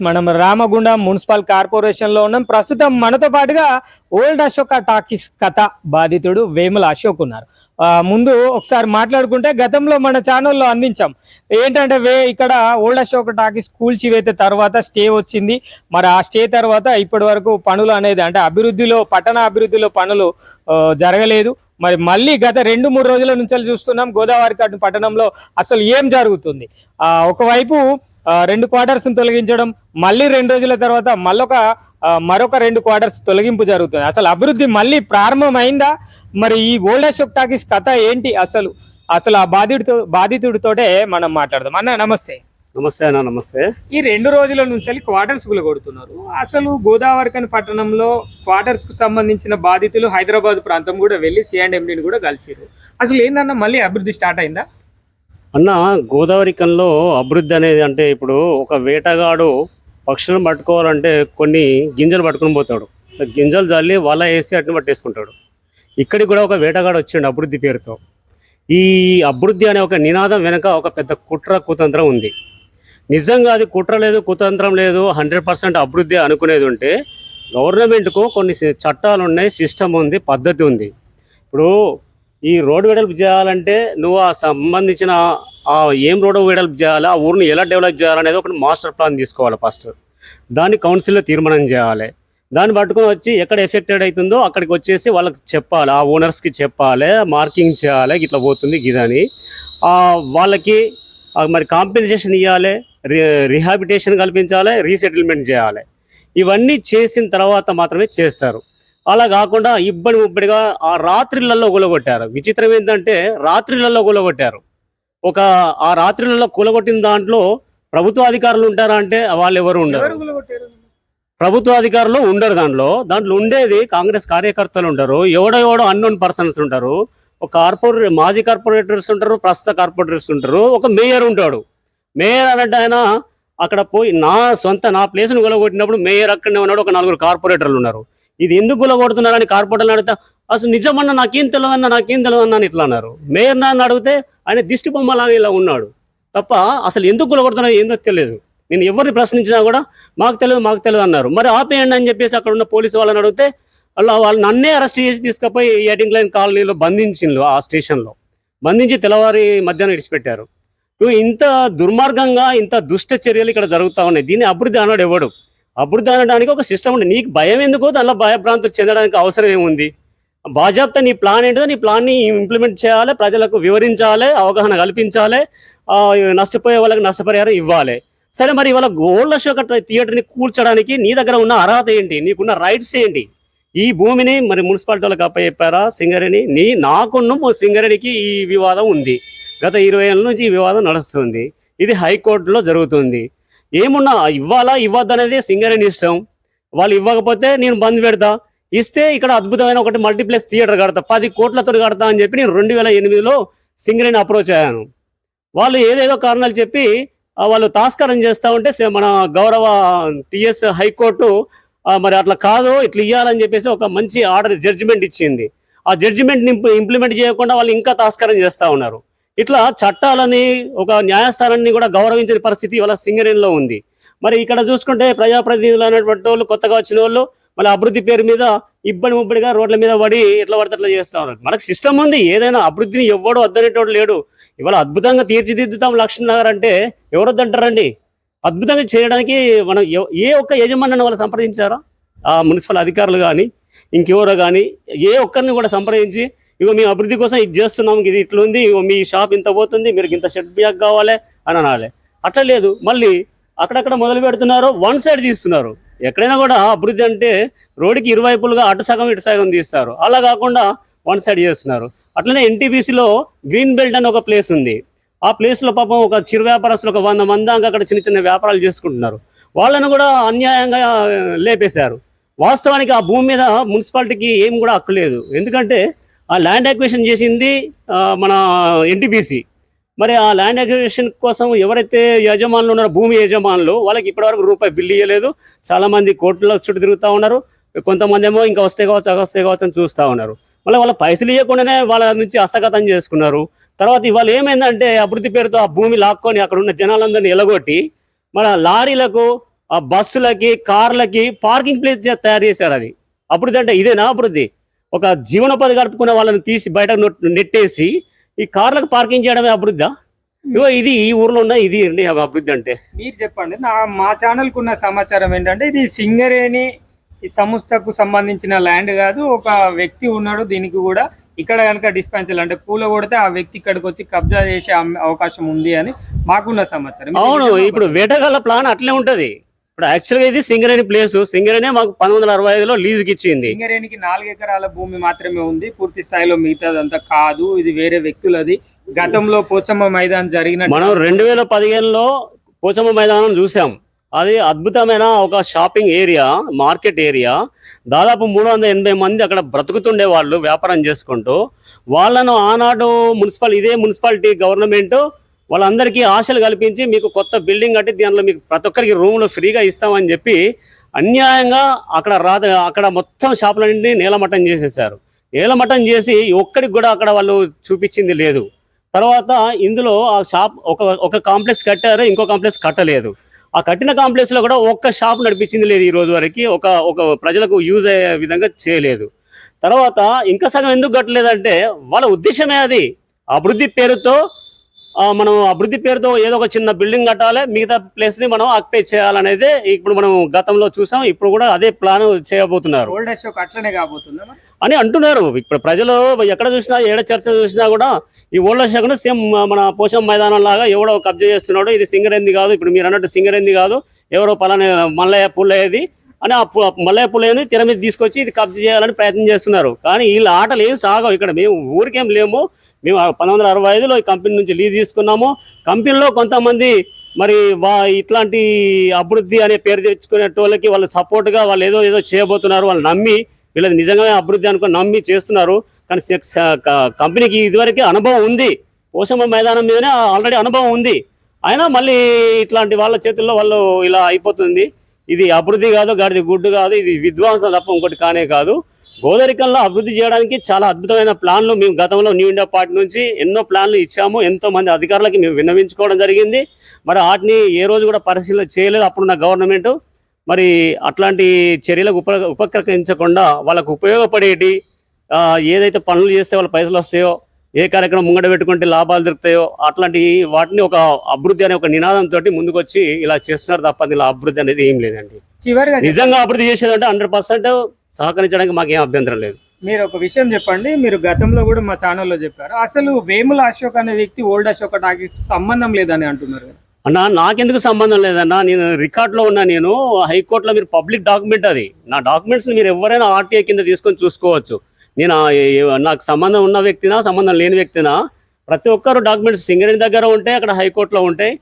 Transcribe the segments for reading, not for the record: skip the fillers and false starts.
మనం Ramagundam municipal corporation లో ఉన్నాం. ప్రస్తుతం మనతో పాటుగా ఓల్డ్ అశోక టాకీస్ కథ బాధితుడు వేముల అశోక్ ఉన్నారు. ముందు ఒకసారి మాట్లాడుకుంటే గతంలో మన ఛానల్లో అందించాం. ఏంటంటే ఇక్కడ ఓల్డ్ అశోక టాకీస్ కూల్చివేత తర్వాత స్టే వచ్చింది. మరి ఆ స్టే తర్వాత ఇప్పటి వరకు పనులు అనేది అంటే పట్టణ అభివృద్ధిలో పనులు జరగలేదు. మరి మళ్ళీ గత 2-3 రోజుల నుంచి చూస్తున్నాం గోదావరి కట్టు పట్టణంలో అసలు ఏం జరుగుతుంది. ఒకవైపు 2 క్వార్టర్స్ తొలగించడం, మళ్ళీ 2 రోజుల తర్వాత మరొక 2 క్వార్టర్స్ తొలగింపు జరుగుతుంది. అసలు అభివృద్ధి మళ్ళీ ప్రారంభమైందా? మరి ఈ ఓల్డ్ అశోక్ టాకీస్ కథ ఏంటి? అసలు ఆ బాధితుడితోటే మనం మాట్లాడదాం. అన్న నమస్తే. నమస్తే అన్న. నమస్తే. ఈ 2 రోజుల నుంచి క్వార్టర్స్ కొడుతున్నారు. అసలు గోదావరికని పట్టణంలో క్వార్టర్స్ కు సంబంధించిన బాధితులు హైదరాబాద్ ప్రాంతం కూడా వెళ్ళి C&MDని కూడా కలిసిరు. అసలు ఏందన్నా మళ్ళీ అభివృద్ధి స్టార్ట్ అయిందా? అన్న, గోదావరికంలో అభివృద్ధి అనేది అంటే ఇప్పుడు ఒక వేటగాడు పక్షులను పట్టుకోవాలంటే కొన్ని గింజలు పట్టుకుని పోతాడు. గింజలు జల్లి వల వేసి అట్ని పట్టేసుకుంటాడు. ఇక్కడికి కూడా ఒక వేటగాడు వచ్చిండు అభివృద్ధి పేరుతో. ఈ అభివృద్ధి అనే ఒక నినాదం వెనుక ఒక పెద్ద కుట్ర కుతంత్రం ఉంది. నిజంగా అది కుట్ర లేదు, కుతంత్రం లేదు, 100% అభివృద్ధి అనుకునేది ఉంటే గవర్నమెంట్కు కొన్ని చట్టాలు ఉన్నాయి, సిస్టమ్ ఉంది, పద్ధతి ఉంది. ఇప్పుడు ఈ రోడ్డు వెడల్పు చేయాలంటే నువ్వు ఆ సంబంధించిన ఏం రోడ్డు వెడల్పు చేయాలి, ఆ ఊరిని ఎలా డెవలప్ చేయాలనేది ఒక మాస్టర్ ప్లాన్ తీసుకోవాలి. ఫస్ట్ దాన్ని కౌన్సిల్లో తీర్మానం చేయాలి. దాన్ని పట్టుకొని వచ్చి ఎక్కడ ఎఫెక్టెడ్ అవుతుందో అక్కడికి వచ్చేసి వాళ్ళకి చెప్పాలి, ఆ ఓనర్స్కి చెప్పాలి, మార్కింగ్ చేయాలి, ఇట్లా పోతుంది గిదని. వాళ్ళకి మరి కాంపెన్సేషన్ ఇవ్వాలి, రిహాబిటేషన్ కల్పించాలి, రీసెటిల్మెంట్ చేయాలి. ఇవన్నీ చేసిన తర్వాత మాత్రమే చేస్తారు. అలా కాకుండా ఇబ్బడిగా ఆ రాత్రిళ్లలో కూలగొట్టారు. విచిత్రం ఏంటంటే రాత్రిళ్లలో కూలగొట్టారు. ఆ రాత్రిళ్లలో కూలగొట్టిన దాంట్లో ప్రభుత్వ అధికారులు ఉంటారా అంటే వాళ్ళు ఎవరు ఉండరు. ప్రభుత్వ అధికారులు ఉండరు. దాంట్లో ఉండేది కాంగ్రెస్ కార్యకర్తలు ఉంటారు, ఎవడో అన్నోన్ పర్సన్స్ ఉంటారు, మాజీ కార్పొరేటర్స్ ఉంటారు, ప్రస్తుత కార్పొరేటర్స్ ఉంటారు, ఒక మేయర్ ఉంటాడు. మేయర్ అన్నట్టు ఆయన అక్కడ పోయి నా ప్లేస్ను కూలగొట్టినప్పుడు మేయర్ అక్కడనే ఉన్నాడు, ఒక 4 కార్పొరేటర్లు ఉన్నారు. ఇది ఎందుకు కూలగొడుతున్నారని కార్పొరేటర్లు అడిగితే అసలు నిజమన్నా నాకేం తెలియదన్నా అని ఇట్లా అన్నారు. మేయర్ నన్ను అడిగితే ఆయన దిష్టి బొమ్మలాగా ఇలా ఉన్నాడు తప్ప అసలు ఎందుకు కూలగొడుతున్నా ఏందో తెలియదు. నేను ఎవరిని ప్రశ్నించినా కూడా మాకు తెలియదు అన్నారు. మరి ఆపేయండి అని చెప్పేసి అక్కడ ఉన్న పోలీసు వాళ్ళని అడిగితే వాళ్ళు నన్నే అరెస్ట్ చేసి తీసుకుపోయి 18 లైన్ కాలనీలో బంధించిండ్రు. ఆ స్టేషన్లో బంధించి తెల్లవారి మధ్యాహ్నం ఇడిచిపెట్టారు. ఇంత దుర్మార్గంగా ఇంత దుష్ట చర్యలు ఇక్కడ జరుగుతూ ఉన్నాయి. దీన్ని అభివృద్ధి అన్నాడు ఎవడు? అభివృద్ధి అనడానికి ఒక సిస్టమ్ ఉంది. నీకు భయం ఎందుకు? దానిలో భయభ్రాంతులు చెందడానికి అవసరం ఏముంది? బాజాప్తా నీ ప్లాన్ ఏంటో నీ ప్లాన్ని ఇంప్లిమెంట్ చేయాలి, ప్రజలకు వివరించాలి, అవగాహన కల్పించాలి, నష్టపోయే వాళ్ళకి నష్టపరిహారం ఇవ్వాలి. సరే, మరి ఇవాళ ఓల్డ్ అశోక్ థియేటర్ని కూల్చడానికి నీ దగ్గర ఉన్న అర్హత ఏంటి? నీకున్న రైట్స్ ఏంటి? ఈ భూమిని మరి మున్సిపాలిటీ వాళ్ళకి అప్పచెప్పారా? సింగరేణి నాకున్న సింగరేణికి ఈ వివాదం ఉంది. గత 20 ఏళ్ళ నుంచి ఈ వివాదం నడుస్తుంది. ఇది హైకోర్టులో జరుగుతుంది. ఏమున్నా ఇవ్వాలా ఇవ్వద్దు అనేది సింగరేణి ఇష్టం. వాళ్ళు ఇవ్వకపోతే నేను బంద్ పెడతా, ఇస్తే ఇక్కడ అద్భుతమైన ఒకటి మల్టీప్లెక్స్ థియేటర్ కడతా, 10 కోట్లతో కడతా అని చెప్పి నేను 2008లో సింగరేణి అప్రోచ్ అయ్యాను. వాళ్ళు ఏదేదో కారణాలు చెప్పి వాళ్ళు తాస్కారం చేస్తూ ఉంటే మన గౌరవ టిఎస్ హైకోర్టు మరి అట్లా కాదు, ఇట్లా ఇవ్వాలని చెప్పేసి ఒక మంచి జడ్జిమెంట్ ఇచ్చింది. ఆ జడ్జిమెంట్ని ఇంప్లిమెంట్ చేయకుండా వాళ్ళు ఇంకా తాస్కారం చేస్తూ ఉన్నారు. ఇట్లా చట్టాలని, ఒక న్యాయస్థానాన్ని కూడా గౌరవించిన పరిస్థితి ఇవాళ సింగరేణిలో ఉంది. మరి ఇక్కడ చూసుకుంటే ప్రజాప్రతినిధులు అనేటువంటి వాళ్ళు, కొత్తగా వచ్చిన వాళ్ళు మళ్ళీ అభివృద్ధి పేరు మీద ముబ్బడిగా రోడ్ల మీద పడి ఎట్లా పడితే అట్లా చేస్తూ ఉన్నారు. మనకు సిస్టమ్ ఉంది. ఏదైనా అభివృద్ధిని ఎవ్వడో వద్దనేటోడు లేడు. ఇవాళ అద్భుతంగా తీర్చిదిద్దుతాం లక్ష్మీనగర్ అంటే ఎవరు వద్దంటారండి? అద్భుతంగా చేయడానికి మనం ఏ ఒక్క యజమానిని వాళ్ళు సంప్రదించారా? ఆ మున్సిపల్ అధికారులు కానీ ఇంకెవరో కానీ ఏ ఒక్కరిని కూడా సంప్రదించి ఇగో మేము అభివృద్ధి కోసం ఇది చేస్తున్నాం, ఇది ఇట్లుంది, ఇగో మీ షాప్ ఇంత పోతుంది, మీరు ఇంత షెడ్ బ్యాక్ కావాలి అని అనాలి. అట్లా లేదు. మళ్ళీ అక్కడక్కడ మొదలు పెడుతున్నారు, వన్ సైడ్ తీస్తున్నారు. ఎక్కడైనా కూడా అభివృద్ధి అంటే రోడ్డుకి ఇరువైపులుగా అటు సగం ఇటు సగం తీస్తారు. అలా కాకుండా వన్ సైడ్ చేస్తున్నారు. అట్లనే ఎన్టీపీసీలో గ్రీన్ బెల్ట్ అని ఒక ప్లేస్ ఉంది. ఆ ప్లేస్లో పాపం ఒక చిరు వ్యాపారస్తులు ఒక 100 మంది దాకా అక్కడ చిన్న వ్యాపారాలు చేసుకుంటున్నారు. వాళ్ళను కూడా అన్యాయంగా లేపేశారు. వాస్తవానికి ఆ భూమి మీద మున్సిపాలిటీకి ఏం కూడా హక్కు లేదు. ఎందుకంటే ఆ ల్యాండ్ అక్విజిషన్ చేసింది మన ఎన్టీపీసీ. మరి ఆ ల్యాండ్ అక్విజిషన్ కోసం ఎవరైతే యజమానులు ఉన్నారో, భూమి యజమానులు, వాళ్ళకి ఇప్పటివరకు రూపాయి బిల్లు ఇవ్వలేదు. చాలామంది కోర్టులో చుట్టూ తిరుగుతూ ఉన్నారు. కొంతమంది ఏమో ఇంకా వస్తే కావచ్చు అని చూస్తూ ఉన్నారు. మళ్ళీ వాళ్ళ పైసలు ఇవ్వకుండానే వాళ్ళ నుంచి హస్తగతం చేసుకున్నారు. తర్వాత ఇవాళ ఏమైందంటే అభివృద్ధి పేరుతో ఆ భూమి లాక్కొని అక్కడ ఉన్న జనాలందరినీ ఎలగొట్టి మన లారీలకు ఆ బస్సులకి కార్లకి పార్కింగ్ ప్లేస్ తయారు చేశారు. అది అభివృద్ధి అంటే ఇదేనా అభివృద్ధి? ఒక జీవనోపాధి గడుపుకునే వాళ్ళని తీసి బయటకు నెట్టేసి ఈ కార్లకు పార్కింగ్ చేయడమే అభివృద్ధి? ఇగో ఇది ఈ ఊర్లో ఉన్న ఇది అండి అభివృద్ధి అంటే. మీరు చెప్పండి. మా ఛానల్కు ఉన్న సమాచారం ఏంటంటే ఇది సింగరేణి ఈ సంస్థకు సంబంధించిన ల్యాండ్ కాదు, ఒక వ్యక్తి ఉన్నాడు దీనికి కూడా. ఇక్కడ కనుక డిస్పెన్సరీ అంటే పూల కొడితే ఆ వ్యక్తి ఇక్కడికి వచ్చి కబ్జా చేసే అవకాశం ఉంది అని మాకున్న సమాచారం. అవును, ఇప్పుడు వేటగాళ్ళ ప్లాన్ అట్లే ఉంటది. ఇప్పుడు యాక్చువల్గా ఇది సింగరేణి ప్లేస్. సింగరేణి మాకు 1965లో లీజుకి ఇచ్చింది. సింగరేణికి 4 ఎకరాల భూమి మాత్రమే ఉంది, పూర్తి స్థాయిలో మిగతాదంతా కాదు. ఇది వేరే వ్యక్తులది. గతంలో పోచమ్మ మైదానం జరిగిన మనం 2015లో పోచమ్మ మైదానం చూసాం. అది అద్భుతమైన ఒక షాపింగ్ ఏరియా, మార్కెట్ ఏరియా. దాదాపు 380 మంది అక్కడ బ్రతుకుతుండే వాళ్ళు వ్యాపారం చేసుకుంటూ. వాళ్ళను ఆనాడు ఇదే మున్సిపాలిటీ గవర్నమెంట్ వాళ్ళందరికీ ఆశలు కల్పించి మీకు కొత్త బిల్డింగ్ కట్టి దానిలో మీకు ప్రతి ఒక్కరికి రూమ్లు ఫ్రీగా ఇస్తామని చెప్పి అన్యాయంగా అక్కడ మొత్తం షాపులన్నింటినీ నేలమట్టం చేసేసారు. నేలమట్టం చేసి ఒక్కడికి కూడా అక్కడ వాళ్ళు చూపించింది లేదు. తర్వాత ఇందులో ఆ షాప్ ఒక కాంప్లెక్స్ కట్టారు, ఇంకో కాంప్లెక్స్ కట్టలేదు. ఆ కట్టిన కాంప్లెక్స్ లో కూడా ఒక్క షాప్ నడిపించింది లేదు. ఈ రోజు వరకు ఒక ప్రజలకు యూజ్ అయ్యే విధంగా చేయలేదు. తర్వాత ఇంకా సగం ఎందుకు కట్టలేదంటే వాళ్ళ ఉద్దేశమే అది. అభివృద్ధి పేరుతో మనం అభివృద్ధి పేరుతో ఏదో ఒక చిన్న బిల్డింగ్ కట్టాలి, మిగతా ప్లేస్ ని మనం ఆక్యుపై చేయాలనేది ఇప్పుడు మనం గతంలో చూసాం. ఇప్పుడు కూడా అదే ప్లాన్ చేయబోతున్నారు అని అంటున్నారు. ఇప్పుడు ప్రజలు ఎక్కడ చూసినా, చర్చ చూసినా కూడా ఈ ఓల్డ్ అశోక్ సేమ్ మన పోషం మైదానం లాగా ఎవడో కబ్జా చేస్తున్నాడు. ఇది సింగరేంది కాదు, ఇప్పుడు మీరు అన్నట్టు సింగరేంది కాదు, ఎవరో పలానా మల్లయ్య పుల్లయ్యది అని ఆ మల్లయ్య పుల్లయ్యని తెర మీద తీసుకొచ్చి ఇది కబ్జా చేయాలని ప్రయత్నం చేస్తున్నారు. కానీ వీళ్ళ ఆటలు ఏం సాగవు. ఇక్కడ మేము ఊరికేం లేము. మేము 1965లో ఈ కంపెనీ నుంచి లీజ్ తీసుకున్నాము. కంపెనీలో కొంతమంది మరి ఇట్లాంటి అభివృద్ధి అనే పేరు తెచ్చుకునే వాళ్ళకి వాళ్ళు సపోర్ట్గా వాళ్ళు ఏదో చేయబోతున్నారు. వాళ్ళు నమ్మి వీళ్ళది నిజంగా అభివృద్ధి అనుకుని నమ్మి చేస్తున్నారు. కానీ కంపెనీకి ఇదివరకే అనుభవం ఉంది. పోషమ్మ మైదానం మీదనే ఆల్రెడీ అనుభవం ఉంది. అయినా మళ్ళీ ఇట్లాంటి వాళ్ళ చేతుల్లో వాళ్ళు ఇలా అయిపోతుంది. ఇది అభివృద్ధి కాదు, గాడిది గుడ్డు కాదు, ఇది విధ్వంసం తప్ప ఇంకోటి కానే కాదు. గోదావరికంలో అభివృద్ధి చేయడానికి చాలా అద్భుతమైన ప్లాన్లు మేము గతంలో న్యూ ఇండియా పార్టీ నుంచి ఎన్నో ప్లాన్లు ఇచ్చాము. ఎంతో మంది అధికారులకి మేము విన్నవించుకోవడం జరిగింది. మరి వాటిని ఏ రోజు కూడా పరిశీలన చేయలేదు అప్పుడున్న గవర్నమెంట్. మరి అట్లాంటి చర్యలకు ఉపకరించకుండా వాళ్ళకు ఉపయోగపడేటి ఏదైతే పనులు చేస్తే వాళ్ళ పైసలు వస్తాయో, ఏ కార్యక్రమం ముంగడ పెట్టుకుంటే లాభాలు దొరుకుతాయో అట్లాంటి వాటిని ఒక అభివృద్ధి అనే ఒక నినాదంతో ముందుకు వచ్చి ఇలా చేస్తున్నారు తప్ప ఇలా అభివృద్ధి అనేది ఏం లేదండి. నిజంగా అభివృద్ధి చేసేదంటే 100% సహకరించడానికి మాకేం అభ్యంతరం లేదు. మీరు ఒక విషయం చెప్పండి. మీరు గతంలో కూడా మా ఛానల్లో చెప్పారు, అసలు వేముల అశోక్ అనే వ్యక్తి ఓల్డ్ అశోక్ నాకు సంబంధం లేదని అంటున్నారు. అన్నా నాకెందుకు సంబంధం లేదన్నా, నేను రికార్డులో ఉన్నా. నేను హైకోర్టులో మీరు పబ్లిక్ డాక్యుమెంట్ అది. నా డాక్యుమెంట్స్ మీరు ఎవరైనా ఆర్టీఐ కింద తీసుకొని చూసుకోవచ్చు. నేను నాకు సంబంధం ఉన్న వ్యక్తినా సంబంధం లేని వ్యక్తినా ప్రతి ఒక్కరు డాక్యుమెంట్స్ సింగరేణి దగ్గర ఉంటాయి, అక్కడ హైకోర్టులో ఉంటాయి.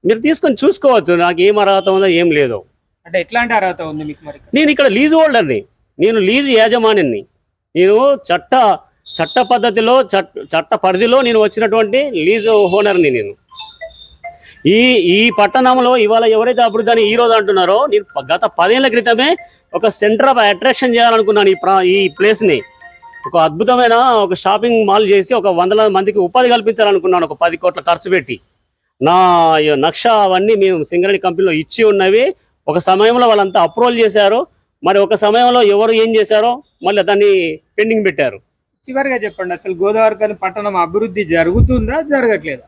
మీరు తీసుకొని చూసుకోవచ్చు. నాకు ఏం అర్హత ఉందో ఏం లేదు. అంటే ఎట్లాంటి అర్హత ఉంది మీకు? మరి నేను ఇక్కడ లీజు హోల్డర్ని, నేను లీజు యాజమానిని. నేను చట్ట పద్ధతిలో చట్ట పరిధిలో నేను వచ్చినటువంటి లీజు ఓనర్ని. నేను ఈ పట్టణంలో ఇవాళ ఎవరైతే అభివృద్ధి అని ఈ రోజు అంటున్నారో, నేను గత 10 ఏళ్ల క్రితమే ఒక సెంటర్ ఆఫ్ అట్రాక్షన్ చేయాలనుకున్నాను ఈ ప్లేస్ని. ఒక అద్భుతమైన ఒక షాపింగ్ మాల్ చేసి ఒక 100 మందికి ఉపాధి కల్పించాలనుకున్నాను. ఒక 10 కోట్ల ఖర్చు పెట్టి నా నక్ష అవన్నీ మేము సింగరేణి కంపెనీలో ఇచ్చి ఉన్నవి. ఒక సమయంలో వాళ్ళంతా అప్రూవల్ చేశారు. మరి ఒక సమయంలో ఎవరు ఏం చేశారో మళ్ళీ దాన్ని పెండింగ్ పెట్టారు. చివరిగా చెప్పండి, అసలు గోదావరిఖని పట్టణం అభివృద్ధి జరుగుతుందా జరగట్లేదా?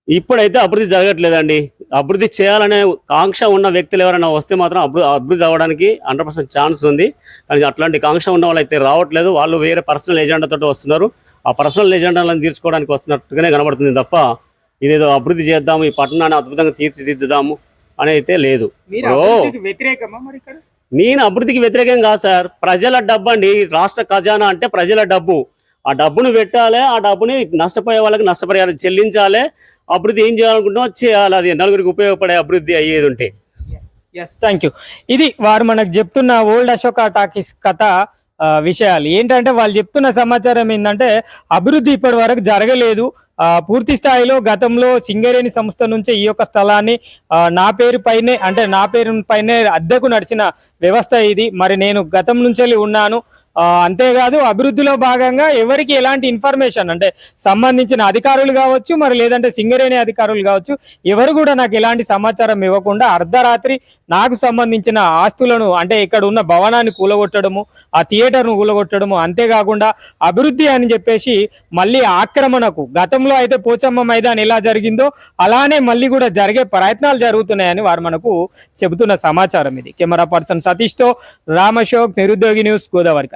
ఇప్పుడైతే అభివృద్ధి జరగట్లేదండి. అభివృద్ధి చేయాలనే కాంక్ష ఉన్న వ్యక్తులు ఎవరైనా వస్తే మాత్రం అభివృద్ధి అవ్వడానికి 100% ఛాన్స్ ఉంది. కానీ అట్లాంటి కాంక్ష ఉన్న వాళ్ళు అయితే రావట్లేదు. వాళ్ళు వేరే పర్సనల్ ఎజెండాతో వస్తున్నారు. ఆ పర్సనల్ ఎజెండాలను తీర్చుకోవడానికి వస్తున్నట్టుగానే కనబడుతుంది తప్ప ఇదేదో అభివృద్ధి చేద్దాము, ఈ పట్టణాన్ని అద్భుతంగా తీర్చిదిద్దుదాము అని అయితే లేదు. నేను అభివృద్ధికి వ్యతిరేకం కాదు సార్. ప్రజల డబ్బు అండి. రాష్ట్ర ఖజానా అంటే ప్రజల డబ్బు. ఆ డబ్బును పెట్టాలి, ఆ డబ్బుని నష్టపోయే వాళ్ళకి నష్టపరిహారం చెల్లించాలి. అభివృద్ధి ఏం చేయాలనుకుంటున్నా చేయాలి. అది నలుగురికి ఉపయోగపడే అభివృద్ధి అయ్యేది ఉంటే. Thank you. ఇది వారు మనకు చెప్తున్న ఓల్డ్ అశోక టాకీస్ కథ విషయాలు ఏంటంటే, వాళ్ళు చెప్తున్న సమాచారం ఏంటంటే అభివృద్ధి ఇప్పటి వరకు జరగలేదు. పూర్తి స్థాయిలో గతంలో సింగరేణి సంస్థ నుంచి ఈ యొక్క స్థలాన్ని నా పేరు పైనే అద్దెకు నడిచిన వ్యవస్థ ఇది. మరి నేను గతం నుంచి ఉన్నాను. అంతేకాదు అభివృద్ధిలో భాగంగా ఎవరికి ఎలాంటి ఇన్ఫర్మేషన్ అంటే సంబంధించిన అధికారులు కావచ్చు, మరి లేదంటే సింగరేణి అధికారులు కావచ్చు, ఎవరు కూడా నాకు ఎలాంటి సమాచారం ఇవ్వకుండా అర్ధరాత్రి నాకు సంబంధించిన ఆస్తులను అంటే ఇక్కడ ఉన్న భవనాన్ని కూలగొట్టడము, ఆ థియేటర్ను కూలగొట్టడము, అంతేకాకుండా అభివృద్ధి అని చెప్పేసి మళ్ళీ ఆక్రమణకు గతంలో అయితే పోచమ్మ మైదాన్ ఎలా జరిగిందో అలానే మళ్ళీ కూడా జరిగే ప్రయత్నాలు జరుగుతున్నాయని వారు మనకు చెబుతున్న సమాచారం ఇది. కెమెరా పర్సన్ సతీష్తో రామశోక్, నిరుద్యోగి న్యూస్, గోదావరి.